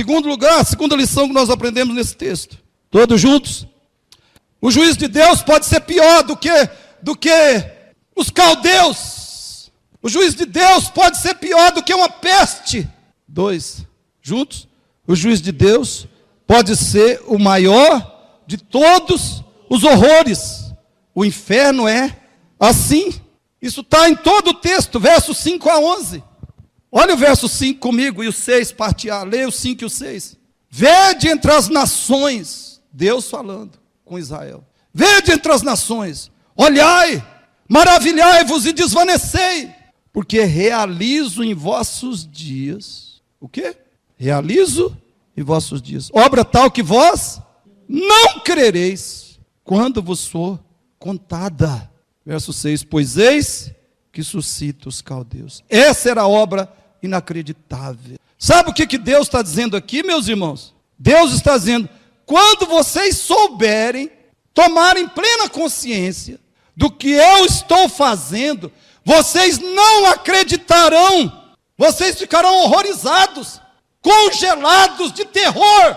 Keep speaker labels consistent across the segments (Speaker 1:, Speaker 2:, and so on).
Speaker 1: Segundo lugar, a segunda lição que nós aprendemos nesse texto. Todos juntos? O juízo de Deus pode ser pior do que os caldeus. O juízo de Deus pode ser pior do que uma peste. 2. Juntos? O juízo de Deus pode ser o maior de todos os horrores. O inferno é assim. Isso está em todo o texto, versos 5 a 11. Olha o verso 5 comigo e o 6, parte A. Leia o 5 e o 6. Vede entre as nações, Deus falando com Israel. Vede entre as nações, olhai, maravilhai-vos e desvanecei, porque realizo em vossos dias. O quê? Realizo em vossos dias. Obra tal que vós não crereis, quando vos for contada. Verso 6, pois eis que suscita os caldeus. Essa era a obra inacreditável. Sabe o que Deus está dizendo aqui, meus irmãos? Deus está dizendo, quando vocês souberem, tomarem plena consciência do que eu estou fazendo, vocês não acreditarão, vocês ficarão horrorizados, congelados de terror,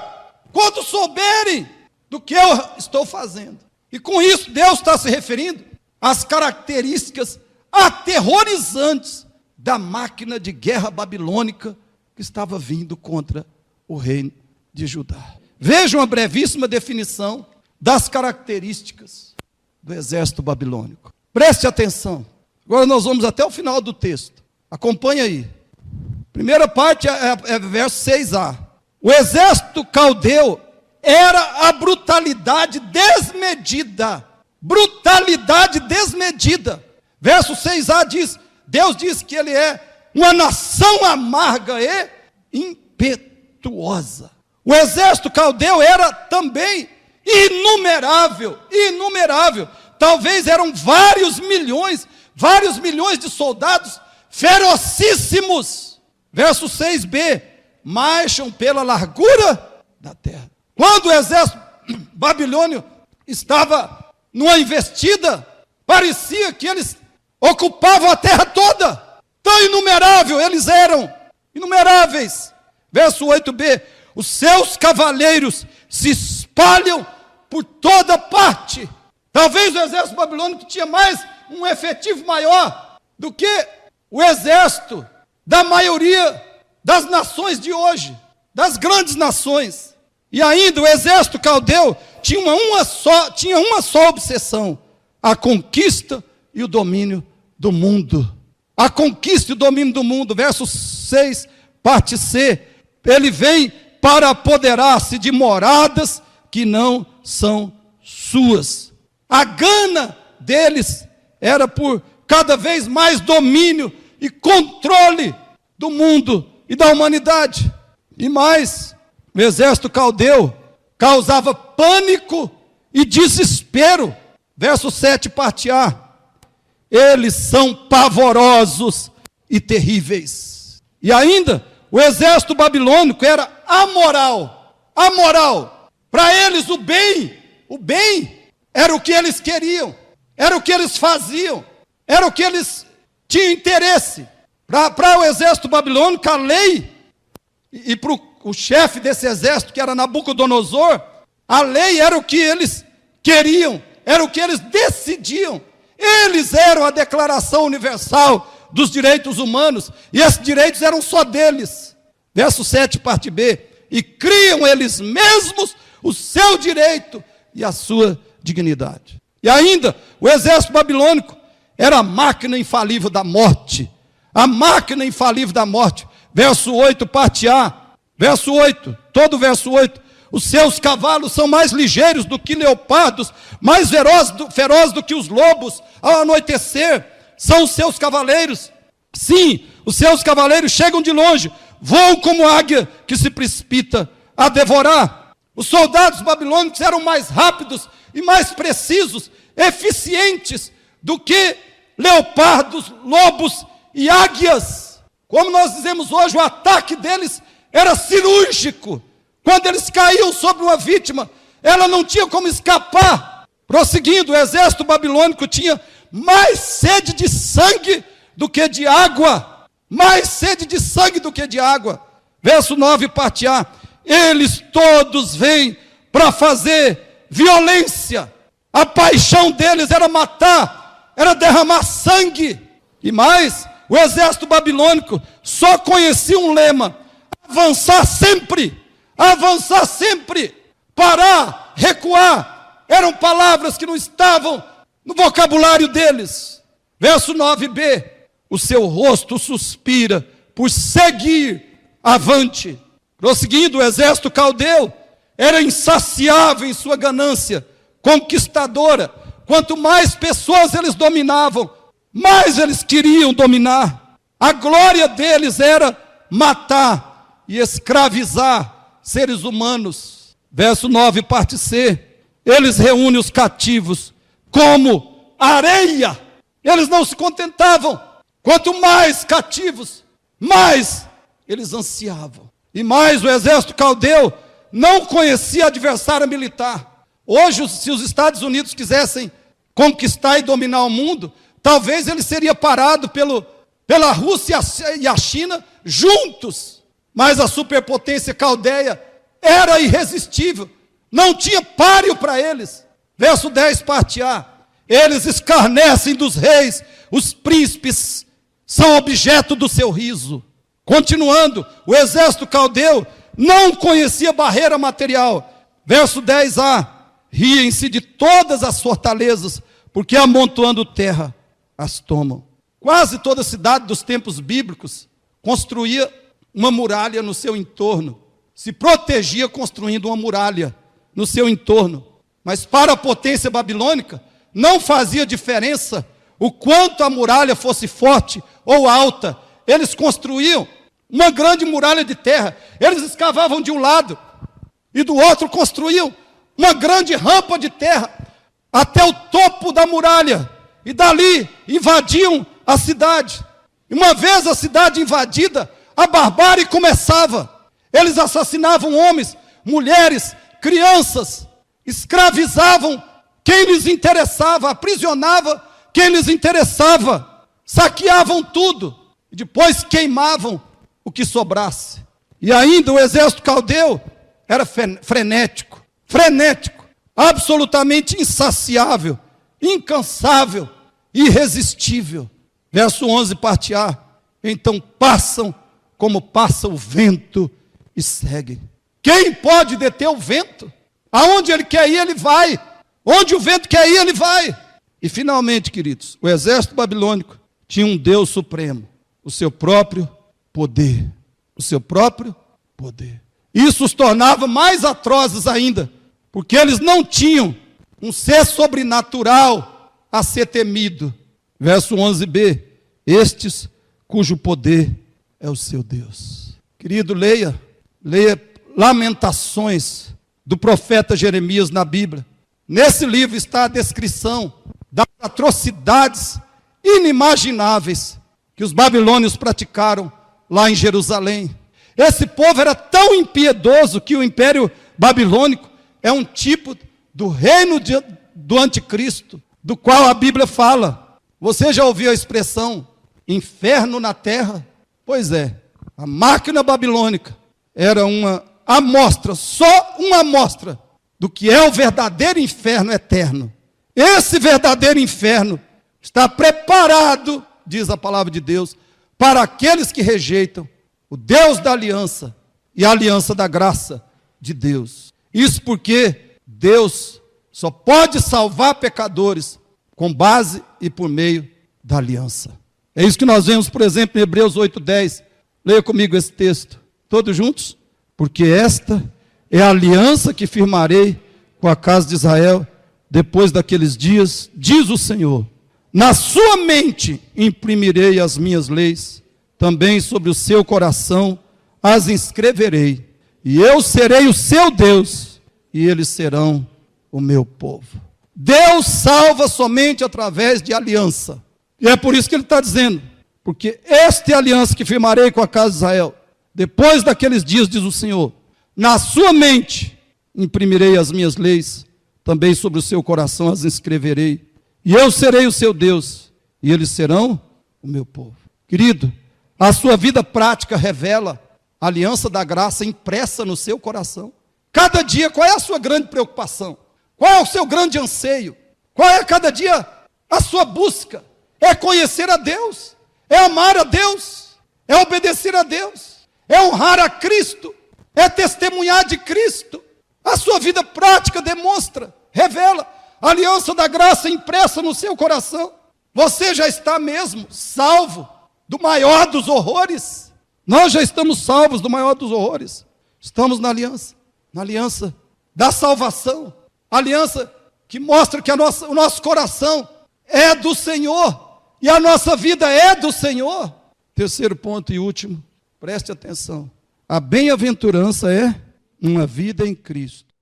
Speaker 1: quando souberem do que eu estou fazendo. E com isso, Deus está se referindo às características aterrorizantes da máquina de guerra babilônica que estava vindo contra o reino de Judá. Vejam a brevíssima definição das características do exército babilônico. Preste atenção. Agora nós vamos até o final do texto. Acompanhe aí. Primeira parte é verso 6a. O exército caldeu era a brutalidade desmedida. Brutalidade desmedida. Verso 6a diz, Deus diz que ele é uma nação amarga e impetuosa. O exército caldeu era também inumerável. Talvez eram vários milhões de soldados ferocíssimos. Verso 6b, marcham pela largura da terra. Quando o exército babilônio estava numa investida, parecia que eles ocupavam a terra toda. Tão inumerável eles eram, inumeráveis. Verso 8b, os seus cavaleiros se espalham por toda parte. Talvez o exército babilônico tinha um efetivo maior do que o exército da maioria das nações de hoje, das grandes nações. E ainda o exército caldeu tinha uma só obsessão: a conquista e o domínio do mundo. A conquista e o domínio do mundo. Verso 6, parte C. Ele vem para apoderar-se de moradas que não são suas. A gana deles era por cada vez mais domínio e controle do mundo e da humanidade. E mais, o exército caldeu causava pânico e desespero. Verso 7, parte A. Eles são pavorosos e terríveis. E ainda, o exército babilônico era amoral. Para eles o bem era o que eles queriam, era o que eles faziam, era o que eles tinham interesse. Para o exército babilônico, a lei, e para o chefe desse exército, que era Nabucodonosor, a lei era o que eles queriam, era o que eles decidiam. Eles eram a declaração universal dos direitos humanos, e esses direitos eram só deles. Verso 7, parte B. E criam eles mesmos o seu direito e a sua dignidade. E ainda, o exército babilônico era a máquina infalível da morte. A máquina infalível da morte. Verso 8, parte A. Verso 8, todo o verso 8. Os seus cavalos são mais ligeiros do que leopardos, mais ferozes do que os lobos. Ao anoitecer, são os seus cavaleiros. Sim, os seus cavaleiros chegam de longe, voam como águia que se precipita a devorar. Os soldados babilônicos eram mais rápidos e mais precisos, eficientes do que leopardos, lobos e águias. Como nós dizemos hoje, o ataque deles era cirúrgico. Quando eles caíam sobre uma vítima, ela não tinha como escapar. Prosseguindo, o exército babilônico tinha mais sede de sangue do que de água. Mais sede de sangue do que de água. Verso 9, parte A. eles todos vêm para fazer violência. A paixão deles era matar, era derramar sangue. E mais, o exército babilônico só conhecia um lema: avançar sempre, parar, recuar. Eram palavras que não estavam no vocabulário deles. Verso 9b, o seu rosto suspira por seguir avante. Prosseguindo, o exército caldeu era insaciável em sua ganância conquistadora. Quanto mais pessoas eles dominavam, mais eles queriam dominar. A glória deles era matar e escravizar seres humanos. Verso 9, parte C. Eles reúnem os cativos como areia. Eles não se contentavam. Quanto mais cativos, mais eles ansiavam. E mais, o exército caldeu não conhecia adversário militar. Hoje, se os Estados Unidos quisessem conquistar e dominar o mundo, talvez ele seria parado pela Rússia e a China juntos. Mas a superpotência caldeia era irresistível. Não tinha páreo para eles. Verso 10, parte A. Eles escarnecem dos reis, os príncipes são objeto do seu riso. Continuando, o exército caldeu não conhecia barreira material. Verso 10a. Riem-se de todas as fortalezas, porque amontoando terra as tomam. Quase toda cidade dos tempos bíblicos construía uma muralha no seu entorno. Se protegia construindo uma muralha no seu entorno. Mas para a potência babilônica, não fazia diferença o quanto a muralha fosse forte ou alta. Eles construíam uma grande muralha de terra. Eles escavavam de um lado e do outro construíam uma grande rampa de terra até o topo da muralha. E dali invadiam a cidade. E uma vez a cidade invadida, a barbárie começava. Eles assassinavam homens, mulheres, crianças, escravizavam quem lhes interessava, aprisionavam quem lhes interessava, saqueavam tudo e depois queimavam o que sobrasse. E ainda o exército caldeu era frenético, absolutamente insaciável, incansável, irresistível. Verso 11, parte A. Então passam como passa o vento e seguem. Quem pode deter o vento? Aonde ele quer ir, ele vai. Onde o vento quer ir, ele vai. E finalmente, queridos, o exército babilônico tinha um Deus supremo, o seu próprio poder. O seu próprio poder. Isso os tornava mais atrozes ainda, porque eles não tinham um ser sobrenatural a ser temido. Verso 11b. Estes cujo poder é o seu Deus. Querido, leia Lamentações do profeta Jeremias na Bíblia. Nesse livro está a descrição das atrocidades inimagináveis que os babilônios praticaram lá em Jerusalém. Esse povo era tão impiedoso que o Império Babilônico é um tipo do reino do anticristo, do qual a Bíblia fala. Você já ouviu a expressão inferno na terra? Pois é, a máquina babilônica era uma amostra, só uma amostra do que é o verdadeiro inferno eterno. Esse verdadeiro inferno está preparado, diz a palavra de Deus, para aqueles que rejeitam o Deus da aliança e a aliança da graça de Deus. Isso porque Deus só pode salvar pecadores com base e por meio da aliança. É isso que nós vemos, por exemplo, em Hebreus 8:10. Leia comigo esse texto. Todos juntos? Porque esta é a aliança que firmarei com a casa de Israel depois daqueles dias, diz o Senhor. Na sua mente imprimirei as minhas leis, também sobre o seu coração as inscreverei. E eu serei o seu Deus, e eles serão o meu povo. Deus salva somente através de aliança. E é por isso que ele está dizendo, porque esta é a aliança que firmarei com a casa de Israel. Depois daqueles dias, diz o Senhor, na sua mente imprimirei as minhas leis, também sobre o seu coração as inscreverei. E eu serei o seu Deus, e eles serão o meu povo. Querido, a sua vida prática revela A aliança da graça impressa no seu coração. Cada dia, qual é a sua grande preocupação? Qual é o seu grande anseio? Qual é cada dia a sua busca? É conhecer a Deus, é amar a Deus, é obedecer a Deus, é honrar a Cristo, é testemunhar de Cristo. A sua vida prática demonstra, revela a aliança da graça impressa no seu coração. Você já está mesmo salvo do maior dos horrores. Nós já estamos salvos do maior dos horrores. Estamos na aliança da salvação, a aliança que mostra que o nosso coração é do Senhor e a nossa vida é do Senhor. Terceiro ponto e último, preste atenção. A bem-aventurança é uma vida em Cristo.